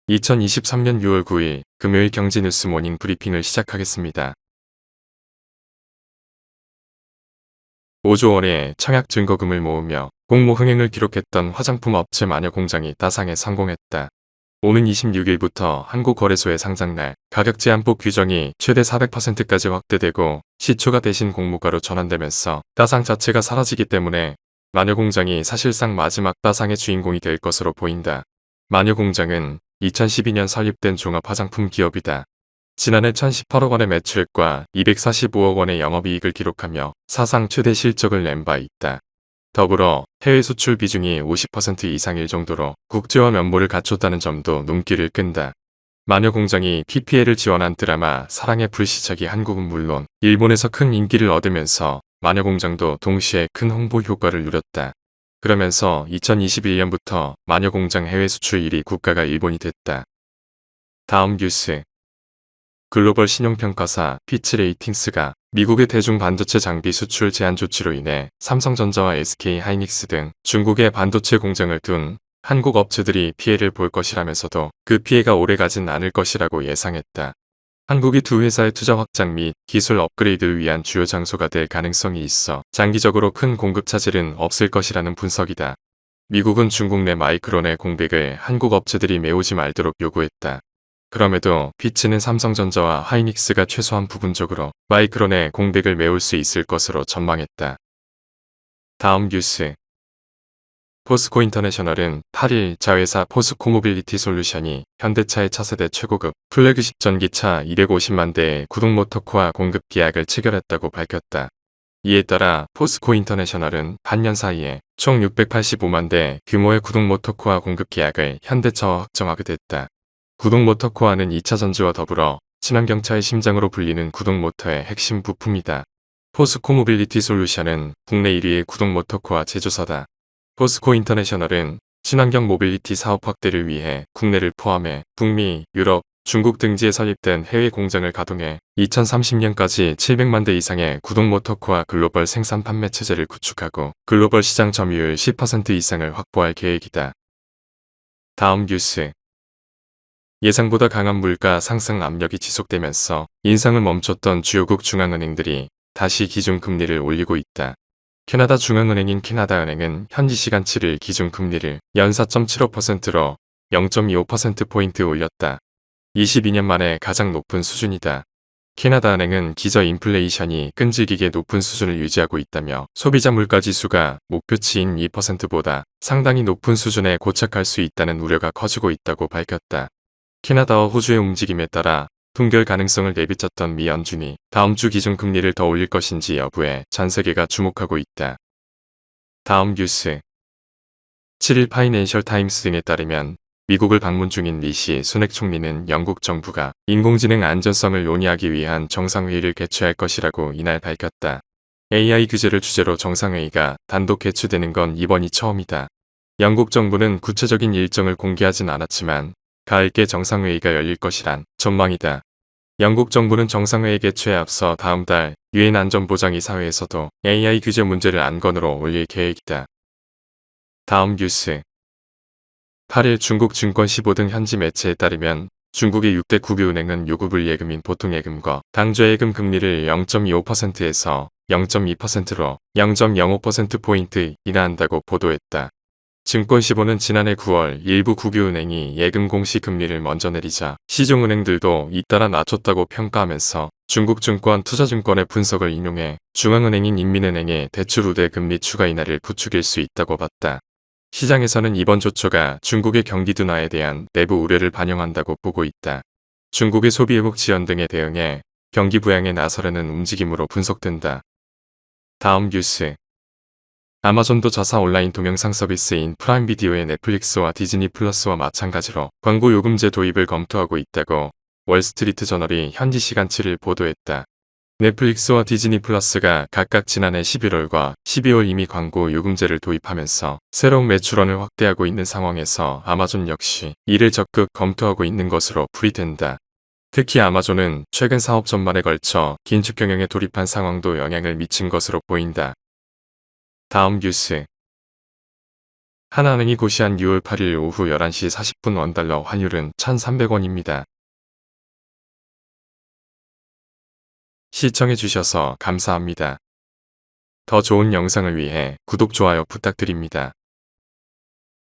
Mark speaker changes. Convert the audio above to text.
Speaker 1: 2023년 6월 9일 금요일 경제뉴스 모닝 브리핑을 시작하겠습니다. 5조 원의 청약 증거금을 모으며 공모 흥행을 기록했던 화장품 업체 마녀공장이 따상에 성공했다. 오는 26일부터 한국거래소의 상장날 가격 제한폭 규정이 최대 400%까지 확대되고 시초가 대신 공모가로 전환되면서 따상 자체가 사라지기 때문에 마녀공장이 사실상 마지막 따상의 주인공이 될 것으로 보인다. 마녀공장은 2012년 설립된 종합 화장품 기업이다. 지난해 1,018억 원의 매출액과 245억 원의 영업이익을 기록하며 사상 최대 실적을 낸 바 있다. 더불어 해외 수출 비중이 50% 이상일 정도로 국제화 면모를 갖췄다는 점도 눈길을 끈다. 마녀공장이 PPL을 지원한 드라마 사랑의 불시착이 한국은 물론 일본에서 큰 인기를 얻으면서 마녀공장도 동시에 큰 홍보 효과를 누렸다. 그러면서 2021년부터 마녀공장 해외 수출 1위 국가가 일본이 됐다. 다음 뉴스. 글로벌 신용평가사 피치레이팅스가 미국의 대중 반도체 장비 수출 제한 조치로 인해 삼성전자와 SK하이닉스 등 중국의 반도체 공장을 둔 한국 업체들이 피해를 볼 것이라면서도 그 피해가 오래가진 않을 것이라고 예상했다. 한국이 두 회사의 투자 확장 및 기술 업그레이드를 위한 주요 장소가 될 가능성이 있어 장기적으로 큰 공급 차질은 없을 것이라는 분석이다. 미국은 중국 내 마이크론의 공백을 한국 업체들이 메우지 말도록 요구했다. 그럼에도 피치는 삼성전자와 하이닉스가 최소한 부분적으로 마이크론의 공백을 메울 수 있을 것으로 전망했다. 다음 뉴스. 포스코 인터내셔널은 8일 자회사 포스코 모빌리티 솔루션이 현대차의 차세대 최고급 플래그십 전기차 250만 대의 구동 모터코어 공급 계약을 체결했다고 밝혔다. 이에 따라 포스코 인터내셔널은 반년 사이에 총 685만 대 규모의 구동 모터코어 공급 계약을 현대차와 확정하게 됐다. 구동 모터코어는 2차 전지와 더불어 친환경차의 심장으로 불리는 구동 모터의 핵심 부품이다. 포스코 모빌리티 솔루션은 국내 1위의 구동 모터코어 제조사다. 포스코 인터내셔널은 친환경 모빌리티 사업 확대를 위해 국내를 포함해 북미, 유럽, 중국 등지에 설립된 해외 공장을 가동해 2030년까지 700만 대 이상의 구동 모터코어 글로벌 생산 판매 체제를 구축하고 글로벌 시장 점유율 10% 이상을 확보할 계획이다. 다음 뉴스. 예상보다 강한 물가 상승 압력이 지속되면서 인상을 멈췄던 주요국 중앙은행들이 다시 기준금리를 올리고 있다. 캐나다 중앙은행인 캐나다은행은 현지 시간 7일 기준금리를 연 4.75%로 0.25%포인트 올렸다. 22년 만에 가장 높은 수준이다. 캐나다은행은 기저 인플레이션이 끈질기게 높은 수준을 유지하고 있다며 소비자 물가지수가 목표치인 2%보다 상당히 높은 수준에 고착할 수 있다는 우려가 커지고 있다고 밝혔다. 캐나다와 호주의 움직임에 따라 동결 가능성을 내비쳤던 미 연준이 다음 주 기준금리를 더 올릴 것인지 여부에 전 세계가 주목하고 있다. 다음 뉴스. 7일 파이낸셜 타임스 등에 따르면 미국을 방문 중인 리시 수넥 총리는 영국 정부가 인공지능 안전성을 논의하기 위한 정상회의를 개최할 것이라고 이날 밝혔다. AI 규제를 주제로 정상회의가 단독 개최되는 건 이번이 처음이다. 영국 정부는 구체적인 일정을 공개하진 않았지만 가을께 정상회의가 열릴 것이란 전망이다. 영국 정부는 정상회의 개최에 앞서 다음 달 유엔 안전보장이사회에서도 AI 규제 문제를 안건으로 올릴 계획이다. 다음 뉴스. 8일 중국 증권 15등 현지 매체에 따르면 중국의 6대 국유은행은 요구불 예금인 보통예금과 당좌예금 금리를 0.25%에서 0.2%로 0.05%포인트 인하한다고 보도했다. 증권15는 지난해 9월 일부 국유은행이 예금 공시 금리를 먼저 내리자 시중은행들도 잇따라 낮췄다고 평가하면서 중국증권투자증권의 분석을 인용해 중앙은행인 인민은행의 대출 우대 금리 추가 인하를 부추길 수 있다고 봤다. 시장에서는 이번 조처가 중국의 경기 둔화에 대한 내부 우려를 반영한다고 보고 있다. 중국의 소비 회복 지연 등에 대응해 경기 부양에 나서려는 움직임으로 분석된다. 다음 뉴스. 아마존도 자사 온라인 동영상 서비스인 프라임 비디오의 넷플릭스와 디즈니 플러스와 마찬가지로 광고 요금제 도입을 검토하고 있다고 월스트리트 저널이 현지 시간 7일 보도했다. 넷플릭스와 디즈니 플러스가 각각 지난해 11월과 12월 이미 광고 요금제를 도입하면서 새로운 매출원을 확대하고 있는 상황에서 아마존 역시 이를 적극 검토하고 있는 것으로 풀이된다. 특히 아마존은 최근 사업 전반에 걸쳐 긴축 경영에 돌입한 상황도 영향을 미친 것으로 보인다. 다음 뉴스. 하나은행이 고시한 6월 8일 오후 11시 40분 원달러 환율은 1,300원입니다. 시청해주셔서 감사합니다. 더 좋은 영상을 위해 구독, 좋아요 부탁드립니다.